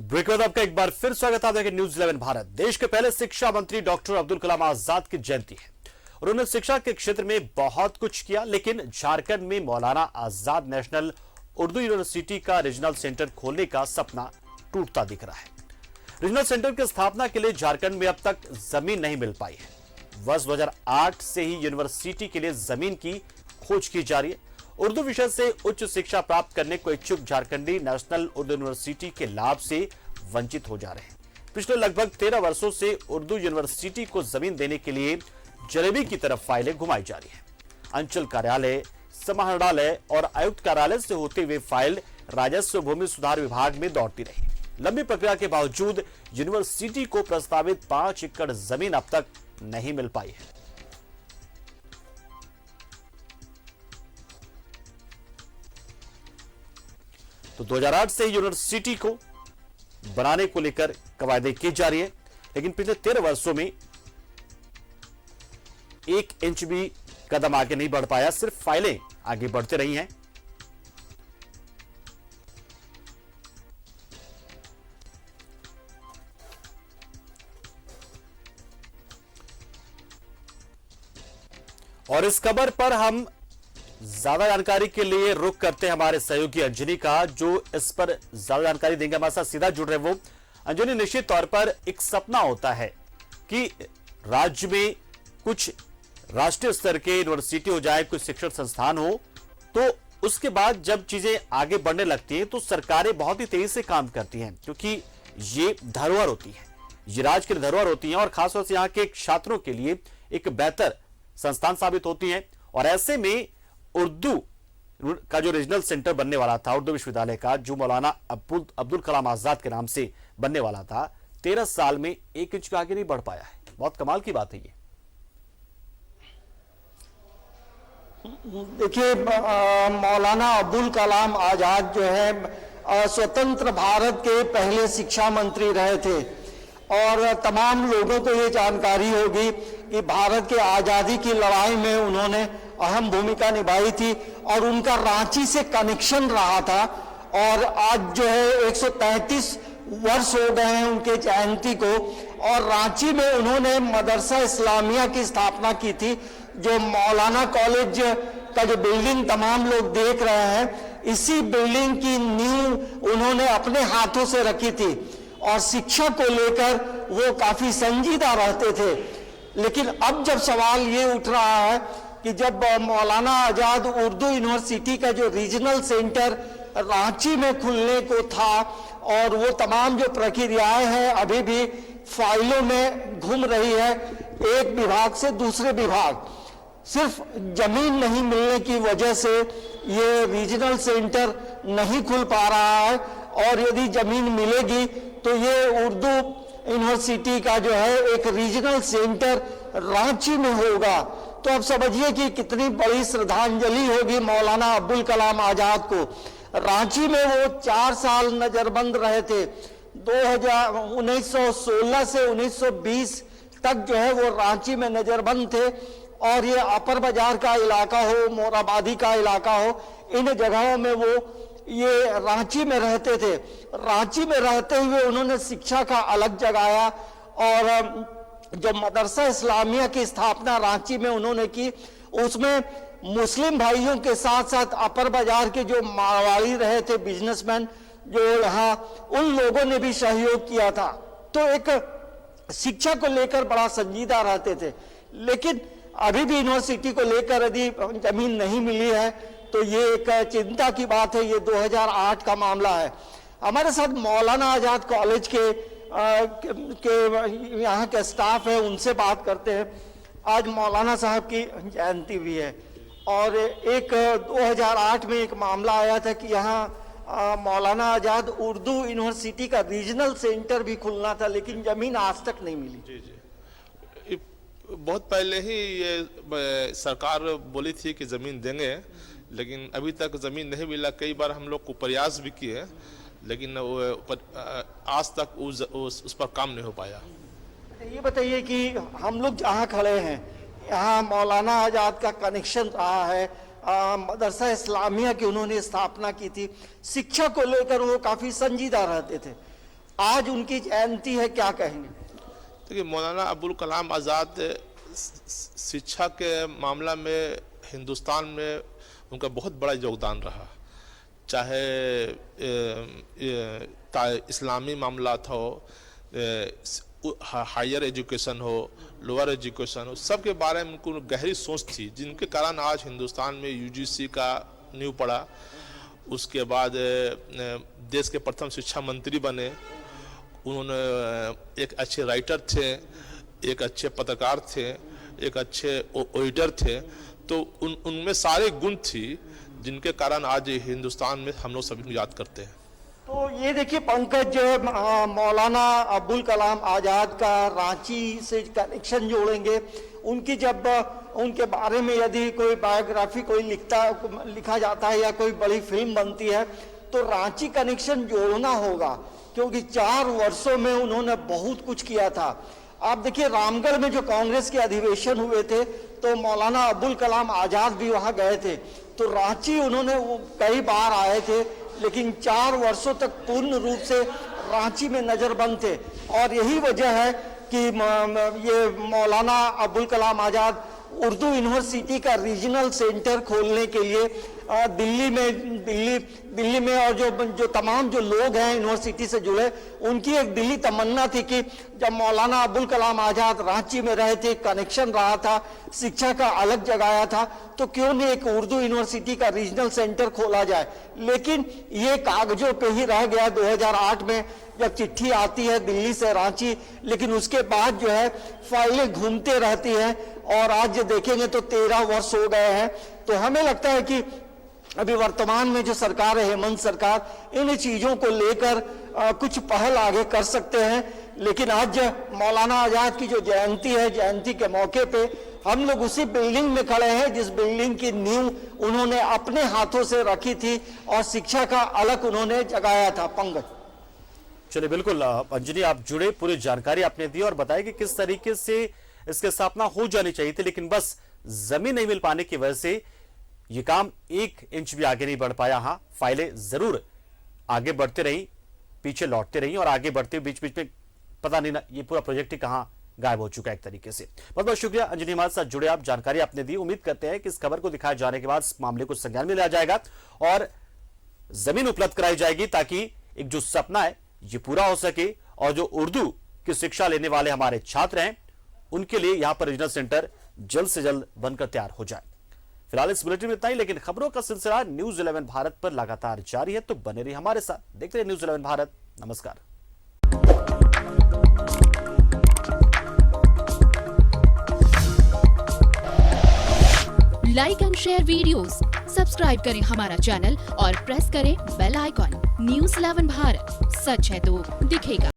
Break बाद आपका एक बार फिर स्वागत है। आप देखें न्यूज 11 भारत। देश के पहले शिक्षा मंत्री डॉक्टर अब्दुल कलाम आजाद की जयंती है। उन्होंने शिक्षा के क्षेत्र में बहुत कुछ किया, लेकिन झारखंड में मौलाना आजाद नेशनल उर्दू यूनिवर्सिटी का रीजनल सेंटर खोलने का सपना टूटता दिख रहा है। रीजनल सेंटर की स्थापना के लिए झारखंड में अब तक जमीन नहीं मिल पाई है। वर्ष 2008 से ही यूनिवर्सिटी के लिए जमीन की खोज की जा रही है। उर्दू विषय से उच्च शिक्षा प्राप्त करने को इच्छुक झारखंडी नेशनल उर्दू यूनिवर्सिटी के लाभ से वंचित हो जा रहे हैं। पिछले लगभग 13 वर्षों से उर्दू यूनिवर्सिटी को जमीन देने के लिए जलेबी की तरफ फाइलें घुमाई जा रही है। अंचल कार्यालय, समाहरणालय और आयुक्त कार्यालय से होते हुए फाइल राजस्व भूमि सुधार विभाग में दौड़ती रही। लंबी प्रक्रिया के बावजूद यूनिवर्सिटी को प्रस्तावित 5 एकड़ जमीन अब तक नहीं मिल पाई है। तो 2008 से यूनिवर्सिटी को बनाने को लेकर कवायदे की जा रही है, लेकिन पिछले 13 वर्षों में 1 इंच भी कदम आगे नहीं बढ़ पाया। सिर्फ फाइलें आगे बढ़ते रही हैं। और इस खबर पर हम ज्यादा जानकारी के लिए रुख करते हैं हमारे सहयोगी अंजनी का, जो इस पर ज्यादा जानकारी देंगे। हमारे साथ सीधा जुड़ रहे वो अंजनी। निश्चित तौर पर एक सपना होता है कि राज्य में कुछ राष्ट्रीय स्तर के यूनिवर्सिटी हो जाए, कुछ शिक्षण संस्थान हो, तो उसके बाद जब चीजें आगे बढ़ने लगती हैं तो सरकारें बहुत ही तेजी से काम करती हैं, क्योंकि ये धरोहर होती है, ये राज्य की धरोहर होती है और खासतौर से यहाँ के छात्रों के लिए एक बेहतर संस्थान साबित होती है। और ऐसे में उर्दू का जो रीजनल सेंटर बनने वाला था, उर्दू विश्वविद्यालय का, जो मौलाना अब्दुल कलाम आजाद के नाम से बनने वाला था, 13 साल में 1 इंच आगे नहीं बढ़ पाया है। बहुत कमाल की बात है ये। देखिए, मौलाना अब्दुल कलाम आजाद जो है स्वतंत्र भारत के पहले शिक्षा मंत्री रहे थे और तमाम लोगों को ये जानकारी होगी कि भारत के आज़ादी की लड़ाई में उन्होंने अहम भूमिका निभाई थी और उनका रांची से कनेक्शन रहा था। और आज जो है 133 वर्ष हो गए हैं उनके जयंती को, और रांची में उन्होंने मदरसा इस्लामिया की स्थापना की थी। जो मौलाना कॉलेज का जो बिल्डिंग तमाम लोग देख रहे हैं, इसी बिल्डिंग की नींव उन्होंने अपने हाथों से रखी थी और शिक्षा को लेकर वो काफी संजीदा रहते थे। लेकिन अब जब सवाल ये उठ रहा है कि जब मौलाना आजाद उर्दू यूनिवर्सिटी का जो रीजनल सेंटर रांची में खुलने को था और वो तमाम जो प्रक्रियाएं हैं अभी भी फाइलों में घूम रही है एक विभाग से दूसरे विभाग, सिर्फ जमीन नहीं मिलने की वजह से ये रीजनल सेंटर नहीं खुल पा रहा है। और यदि जमीन मिलेगी तो ये उर्दू यूनिवर्सिटी का जो है एक रीजनल सेंटर रांची में होगा। तो अब समझिए कि कितनी बड़ी श्रद्धांजलि होगी मौलाना अब्दुल कलाम आजाद को। रांची में वो 4 साल नजरबंद रहे थे। 1916 से 1920 तक जो है वो रांची में नजरबंद थे। और ये अपर बाजार का इलाका हो, मोराबादी का इलाका हो, इन जगहों में वो ये रांची में रहते थे। रांची में रहते हुए उन्होंने शिक्षा का अलग जगाया और जो मदरसा इस्लामिया की स्थापना रांची में उन्होंने की, उसमें मुस्लिम भाइयों के साथ साथ अपर बाजार के जो मारवाड़ी रहे थे बिजनेसमैन जो यहाँ, उन लोगों ने भी सहयोग किया था। तो एक शिक्षा को लेकर बड़ा संजीदा रहते थे। लेकिन अभी भी यूनिवर्सिटी को लेकर यदि जमीन नहीं मिली है तो ये एक चिंता की बात है। ये 2008 का मामला है। हमारे साथ मौलाना आजाद कॉलेज के यहाँ के स्टाफ है, उनसे बात करते हैं। आज मौलाना साहब की जयंती भी है और एक 2008 में एक मामला आया था कि यहाँ मौलाना आजाद उर्दू यूनिवर्सिटी का रीजनल सेंटर भी खुलना था, लेकिन जमीन आज तक नहीं मिली। जी जी, बहुत पहले ही ये सरकार बोली थी कि जमीन देंगे, लेकिन अभी तक जमीन नहीं मिला। कई बार हम लोग को प्रयास भी किए, लेकिन आज तक उस पर काम नहीं हो पाया। ये बताइए कि हम लोग जहाँ खड़े हैं, यहाँ मौलाना आजाद का कनेक्शन रहा है, मदरसा इस्लामिया की उन्होंने स्थापना की थी, शिक्षा को लेकर वो काफी संजीदा रहते थे। आज उनकी जयंती है, क्या कहेंगे? देखिए, मौलाना अबुल कलाम आज़ाद शिक्षा के मामला में हिंदुस्तान में उनका बहुत बड़ा योगदान रहा। चाहे इस्लामी मामलात हो, हायर एजुकेशन हो, लोअर एजुकेशन हो, सब के बारे में उनको गहरी सोच थी, जिनके कारण आज हिंदुस्तान में यूजीसी का नींव पड़ा। उसके बाद देश के प्रथम शिक्षा मंत्री बने। उन्होंने एक अच्छे राइटर थे, एक अच्छे पत्रकार थे, एक अच्छे ऑडिटर थे। तो उनमें सारे गुण थी जिनके कारण आज हिंदुस्तान में हम लोग सभी को याद करते हैं। तो ये देखिए पंकज, मौलाना अबुल कलाम आज़ाद का रांची से कनेक्शन जोड़ेंगे। उनकी जब उनके बारे में यदि कोई बायोग्राफी कोई लिखा जाता है या कोई बड़ी फिल्म बनती है तो रांची कनेक्शन जोड़ना होगा, क्योंकि 4 वर्षों में उन्होंने बहुत कुछ किया था। आप देखिए, रामगढ़ में जो कांग्रेस के अधिवेशन हुए थे तो मौलाना अबुल कलाम आज़ाद भी वहां गए थे। तो रांची उन्होंने कई बार आए थे, लेकिन 4 वर्षों तक पूर्ण रूप से रांची में नजरबंद थे। और यही वजह है कि ये मौलाना अबुल कलाम आज़ाद उर्दू यूनिवर्सिटी का रीजनल सेंटर खोलने के लिए दिल्ली में और जो तमाम जो लोग हैं यूनिवर्सिटी से जुड़े, उनकी एक दिल्ली तमन्ना थी कि जब मौलाना अबुल कलाम आज़ाद रांची में रहे थे, कनेक्शन रहा था, शिक्षा का अलग जगाया था, तो क्यों नहीं एक उर्दू यूनिवर्सिटी का रीजनल सेंटर खोला जाए। लेकिन ये कागजों पे ही रह गया। 2008 में जब चिट्ठी आती है दिल्ली से रांची, लेकिन उसके बाद जो है फाइलें घूमते रहती हैं और आज देखेंगे तो 13 वर्ष हो गए हैं। तो हमें लगता है कि अभी वर्तमान में जो सरकार है, हेमंत सरकार, इन चीजों को लेकर कुछ पहल आगे कर सकते हैं। लेकिन आज मौलाना आज़ाद की जो जयंती है, जयंती के मौके पे हम लोग उसी बिल्डिंग में खड़े हैं जिस बिल्डिंग की नींव उन्होंने अपने हाथों से रखी थी और शिक्षा का अलग उन्होंने जगाया था। पंकज, चलिए, बिल्कुल अंजनी, आप जुड़े, पूरी जानकारी आपने दी और बताया कि किस तरीके से इसकी स्थापना हो जानी चाहिए थी, लेकिन बस जमीन नहीं मिल पाने की वजह से ये काम 1 इंच भी आगे नहीं बढ़ पाया। हाँ, फाइलें जरूर आगे बढ़ते रही, पीछे लौटते रही और आगे बढ़ते बीच बीच में पता नहीं ना ये पूरा प्रोजेक्ट ही कहां गायब हो चुका है एक तरीके से। बहुत बहुत शुक्रिया अंजनी, हमारे साथ जुड़े, आप जानकारी आपने दी। उम्मीद करते हैं कि इस खबर को दिखाए जाने के बाद इस मामले को संज्ञान में लिया जाएगा और जमीन उपलब्ध कराई जाएगी ताकि एक जो सपना है ये पूरा हो सके और जो उर्दू की शिक्षा लेने वाले हमारे छात्र हैं उनके लिए यहां पर रीजनल सेंटर जल्द से जल्द बनकर तैयार हो जाए। फिलहाल इस बुलेटिन में इतना ही, लेकिन खबरों का सिलसिला न्यूज 11 भारत पर लगातार जारी है, तो बने रहिए हमारे साथ, देखते रहिए न्यूज 11 भारत। नमस्कार। Like and share videos, subscribe करें हमारा चैनल और प्रेस करें बेल आइकॉन। न्यूज 11 भारत, सच है तो दिखेगा।